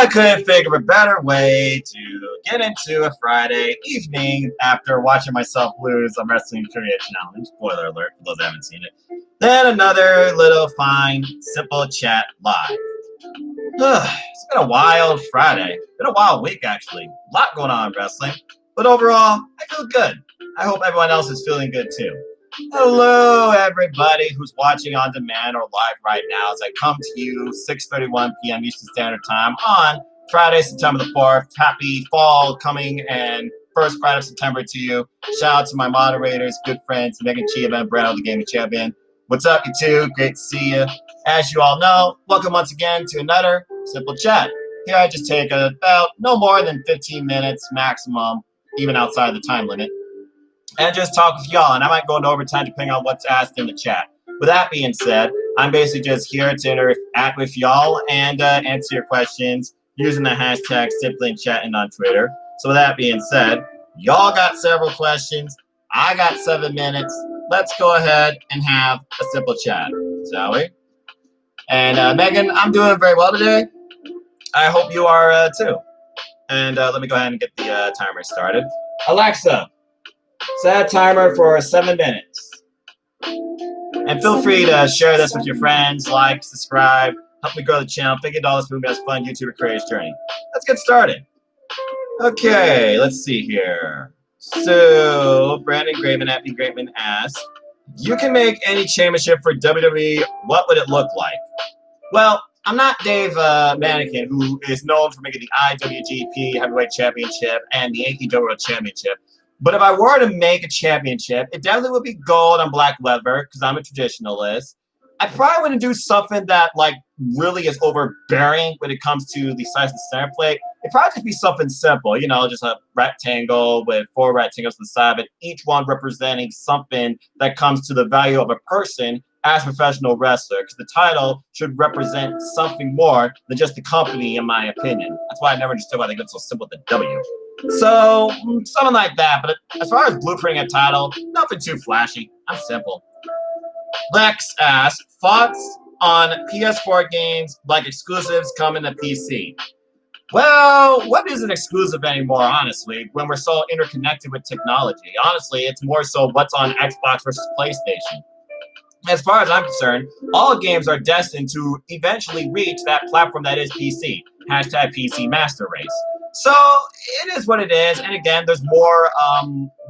couldn't think of a better way to get into a Friday evening after watching myself lose a Wrestling Trivia Challenge. Spoiler alert for those who haven't seen it. Then another little fine, simple chat live. It's been a wild Friday. Been a wild week, actually. A lot going on in wrestling. But overall, I feel good. I hope everyone else is feeling good too. Hello, everybody who's watching on demand or live right now as I come to you 6:31 p.m. Eastern Standard Time on Friday, September the 4th. Happy fall coming and first Friday of September to you. Shout out to my moderators, good friends, Megan Chiba and Brad, the Gaming Champion. What's up, you two? Great to see you. As you all know, welcome once again to another Simple Chat. Here I just take about no more than 15 minutes maximum, even outside the time limit, and just talk with y'all. And I might go into overtime depending on what's asked in the chat. With that being said, I'm basically just here to interact with y'all and answer your questions using the hashtag Simply Chatting on Twitter. So with that being said, y'all got several questions. I got 7 minutes. Let's go ahead and have a simple chat, shall we? And Megan, I'm doing very well today. I hope you are too. And let me go ahead and get the timer started. Alexa, set a timer for 7 minutes. And feel free to share this with your friends, like, subscribe, help me grow the channel, $50 movie as fun YouTuber creator's journey. Let's get started. Okay, let's see here. So, Brandon Graveman at B. Graveman asks, you can make any championship for WWE, what would it look like? Well, I'm not Dave Mannequin, who is known for making the IWGP Heavyweight Championship and the AEW World Championship. But if I were to make a championship, it definitely would be gold on black leather, because I'm a traditionalist. I probably wouldn't do something that, like, really is overbearing when it comes to the size of the center plate. It'd probably just be something simple, you know, just a rectangle with 4 rectangles on the side, but each one representing something that comes to the value of a person as a professional wrestler, because the title should represent something more than just the company, in my opinion. That's why I never understood why they got so simple with the W. So, something like that. But as far as blueprinting a title, nothing too flashy. I'm simple. Lex asks, thoughts on PS4 games like exclusives coming to PC? Well, what is an exclusive anymore, honestly, when we're so interconnected with technology? Honestly, it's more so what's on Xbox versus PlayStation. As far as I'm concerned, all games are destined to eventually reach that platform that is PC. Hashtag PC Master Race. So it is what it is. And again, there's more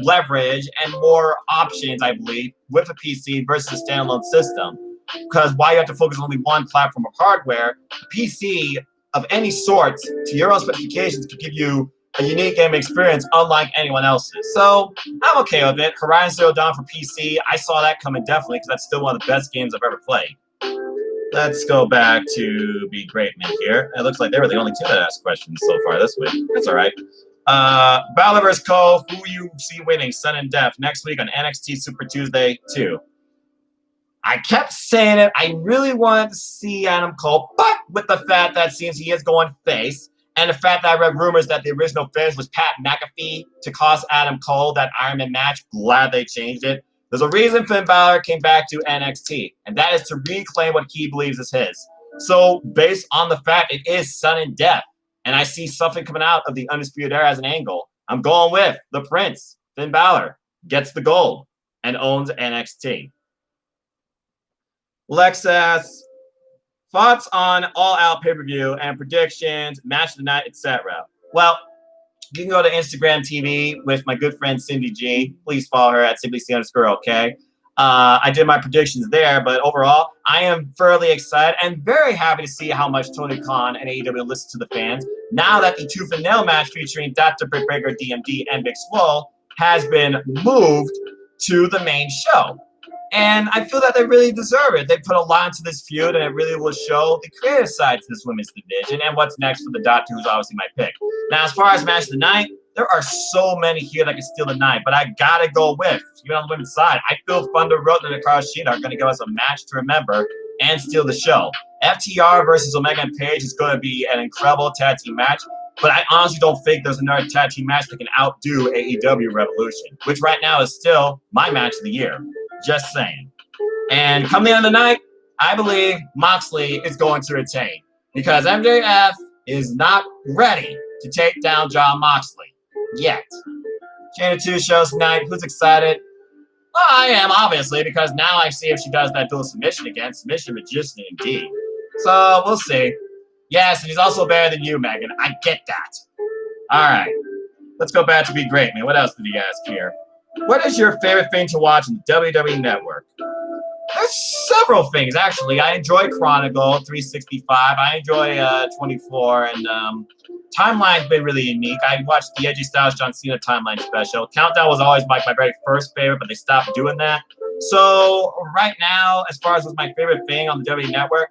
leverage and more options, I believe, with a PC versus a standalone system. Because while you have to focus on only one platform of hardware, a PC of any sort to your own specifications could give you a unique game experience unlike anyone else's. So I'm okay with it. Horizon Zero Dawn for PC, I saw that coming definitely because that's still one of the best games I've ever played. Let's go back to B. Greatman here. It looks like they were the only two that asked questions so far this week. That's all right. Balor vs. Cole, who you see winning, Sun and Death, next week on NXT Super Tuesday 2. I kept saying it. I really wanted to see Adam Cole, but with the fact that it seems he is going face, and the fact that I read rumors that the original finish was Pat McAfee to cost Adam Cole that Iron Man match, glad they changed it. There's a reason Finn Balor came back to NXT, and that is to reclaim what he believes is his. So, based on the fact it is Sun and Death, and I see something coming out of the Undisputed Era as an angle, I'm going with the Prince. Finn Balor gets the gold and owns NXT. Lex asks, thoughts on All Out pay-per-view and predictions, match of the night, etc. Well, you can go to Instagram TV with my good friend Cindy G. Please follow her at simplyc_OK. I did my predictions there, but overall, I am fairly excited and very happy to see how much Tony Khan and AEW listen to the fans now that the tooth and nail match featuring Dr. Britt Baker, DMD, and Big Swole has been moved to the main show. And I feel that they really deserve it. They put a lot into this feud, and it really will show the creative side to this women's division and what's next for the Doctor, who's obviously my pick. Now, as far as match of the night, there are so many here that can steal the night, but I gotta go with, even on the women's side, I feel Thunder Road and Hikaru Shida are going to give us a match to remember and steal the show. FTR versus Omega and Page is going to be an incredible tag team match, but I honestly don't think there's another tag team match that can outdo AEW Revolution, which right now is still my match of the year. Just saying. And coming in the night, I believe Moxley is going to retain because MJF is not ready to take down Jon Moxley yet. Chain of 2 shows tonight. Who's excited? Well, I am, obviously, because now I see if she does that dual submission again. Submission magician indeed. So, we'll see. Yes, and he's also better than you, Megan. I get that. All right. Let's go back to Be Great, man. What else did he ask here? What is your favorite thing to watch on the WWE Network? There's several things, actually. I enjoy Chronicle 365. I enjoy 24, and Timeline's been really unique. I watched the AJ Styles John Cena Timeline special. Countdown was always my very first favorite, but they stopped doing that. So right now, as far as what's my favorite thing on the WWE Network,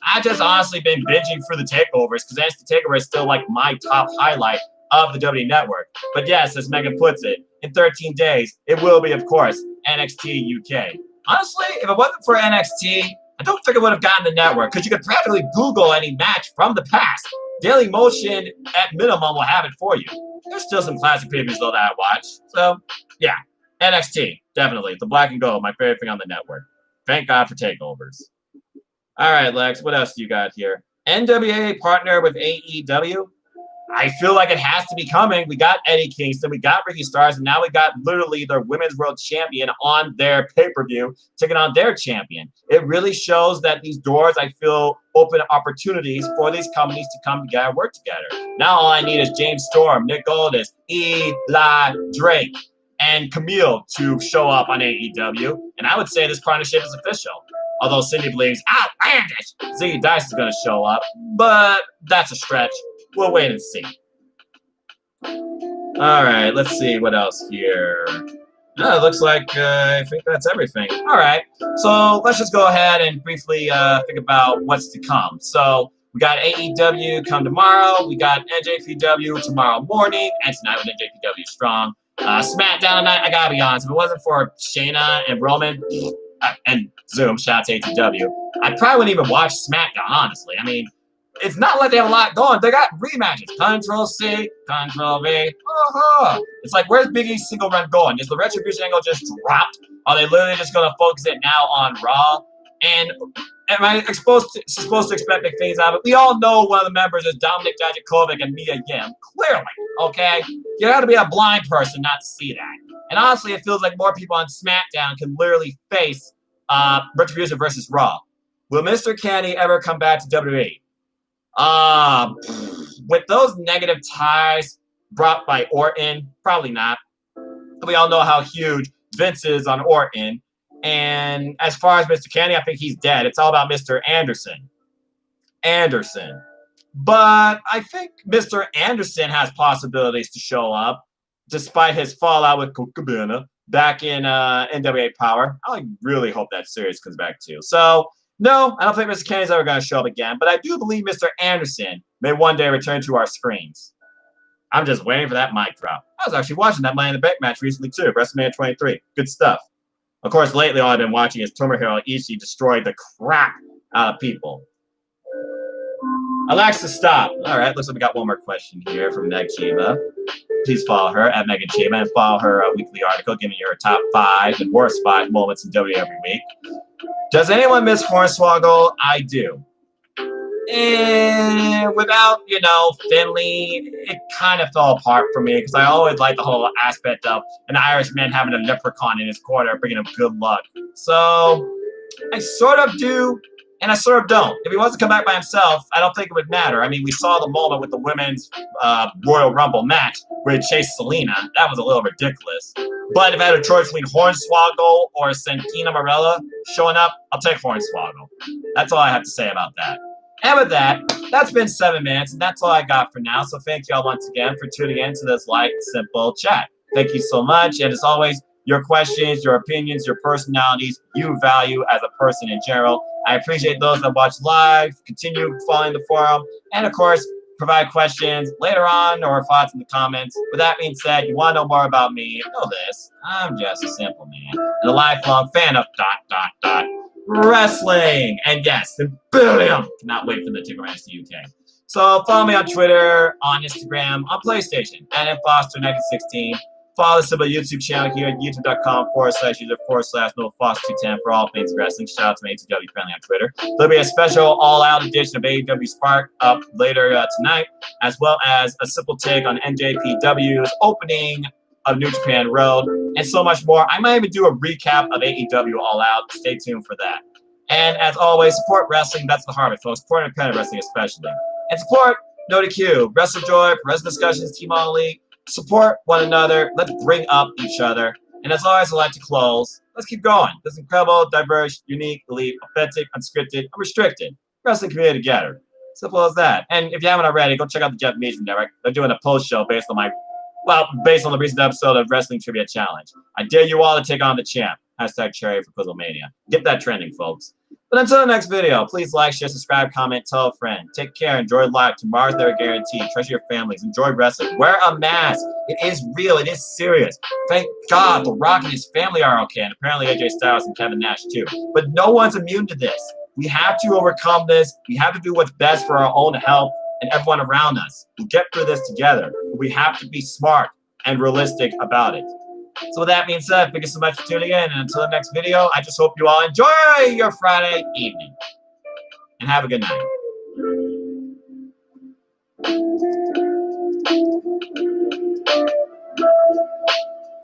I've just honestly been binging through the takeovers because NXT TakeOver is still like my top highlight of the WWE Network. But yes, as Megan puts it, in 13 days, it will be, of course, NXT UK. Honestly, if it wasn't for NXT, I don't think it would have gotten the network because you could practically Google any match from the past. Daily Motion, at minimum, will have it for you. There's still some classic previews, though, that I watch. So, yeah, NXT, definitely. The black and gold, my favorite thing on the network. Thank God for takeovers. All right, Lex, what else do you got here? NWA partner with AEW? I feel like it has to be coming. We got Eddie Kingston, we got Ricky Starks, and now we got literally their Women's World Champion on their pay-per-view taking on their champion. It really shows that these doors, I feel, open opportunities for these companies to come together and work together. Now all I need is James Storm, Nick Aldis, Eli Drake, and Camille to show up on AEW, and I would say this partnership is official. Although Cindy believes, outlandish, Ziggy Dice is going to show up, but that's a stretch. We'll wait and see. All right, let's see what else here. No, it looks like I think that's everything. All right, so let's just go ahead and briefly think about what's to come. So we got AEW come tomorrow. We got NJPW tomorrow morning, and tonight with NJPW Strong. SmackDown tonight, I gotta be honest, if it wasn't for Shayna and Roman and Zoom, shout out to AEW, I probably wouldn't even watch SmackDown, honestly. I mean, it's not like they have a lot going. They got rematches. Control-C, Control-V. It's like, where's Big E's single run going? Is the Retribution angle just dropped? Are they literally just going to focus it now on Raw? And am I supposed to expect big things out of it? We all know one of the members is Dominic Dijakovic and Mia Yim. Clearly, okay? You got to be a blind person not to see that. And honestly, it feels like more people on SmackDown can literally face Retribution versus Raw. Will Mr. Candy ever come back to WWE? With those negative ties brought by Orton, probably not. We all know how huge Vince is on Orton. And as far as Mr. Candy, I think he's dead. It's all about Mr. Anderson. But I think Mr. Anderson has possibilities to show up, despite his fallout with Cabana back in NWA Power. I really hope that series comes back too. So, no, I don't think Mr. Kenny's ever going to show up again, but I do believe Mr. Anderson may one day return to our screens. I'm just waiting for that mic drop. I was actually watching that Money in the Bank match recently too, WrestleMania 23. Good stuff. Of course, lately all I've been watching is Tomohiro Ishii destroy the crap out of people. Alexa, stop. All right, looks like we got one more question here from Meg Chiba. Please follow her at Megan Chiba and follow her weekly article giving you her top 5 and worst 5 moments in WWE every week. Does anyone miss Hornswoggle? I do. And without, Finley, it kind of fell apart for me because I always liked the whole aspect of an Irishman having a leprechaun in his corner, bringing him good luck. So I sort of do, and I sort of don't. If he wants to come back by himself, I don't think it would matter. I mean, we saw the moment with the women's Royal Rumble match where he chased Selena. That was a little ridiculous. But if I had a choice between Hornswoggle or Santina Marella showing up, I'll take Hornswoggle. That's all I have to say about that. And with that, that's been 7 minutes, and that's all I got for now. So thank you all once again for tuning in to this light, simple chat. Thank you so much. And as always, your questions, your opinions, your personalities, you value as a person in general. I appreciate those that watch live, continue following the forum, and of course, provide questions later on or thoughts in the comments. With that being said, you want to know more about me, know this. I'm just a simple man and a lifelong fan of ... wrestling. And yes, the billion. Cannot wait for the Ticker NXT UK. So follow me on Twitter, on Instagram, on PlayStation, at mfoster1916. Follow the Simple YouTube channel here at youtube.com/user/NoFox210 for all things wrestling. Shout out to my AEW friendly on Twitter. There'll be a special all-out edition of AEW Spark up later tonight, as well as a simple take on NJPW's opening of New Japan Road, and so much more. I might even do a recap of AEW All Out. Stay tuned for that. And as always, support wrestling. That's the heart of it, folks. Support independent wrestling especially. And support NoDQ, WrestleJoy, Wrestling Discussions, Team All Elite. Support one another. Let's bring up each other. And as always, I'd like to close. Let's keep going. This incredible, diverse, unique, elite, authentic, unscripted, unrestricted wrestling community together. Simple as that. And if you haven't already, go check out the Jeff Meacham Network. They're doing a post show based on the recent episode of Wrestling Trivia Challenge. I dare you all to take on the champ. #Cherry for Quizzlemania. Get that trending, folks. But until the next video, please like, share, subscribe, comment, tell a friend. Take care. Enjoy life. Tomorrow's never guaranteed. Treasure your families. Enjoy wrestling. Wear a mask. It is real. It is serious. Thank God The Rock and his family are okay. And apparently AJ Styles and Kevin Nash too. But no one's immune to this. We have to overcome this. We have to do what's best for our own health and everyone around us. We'll get through this together. We have to be smart and realistic about it. So with that being said, thank you so much for tuning in. And until the next video, I just hope you all enjoy your Friday evening. And have a good night.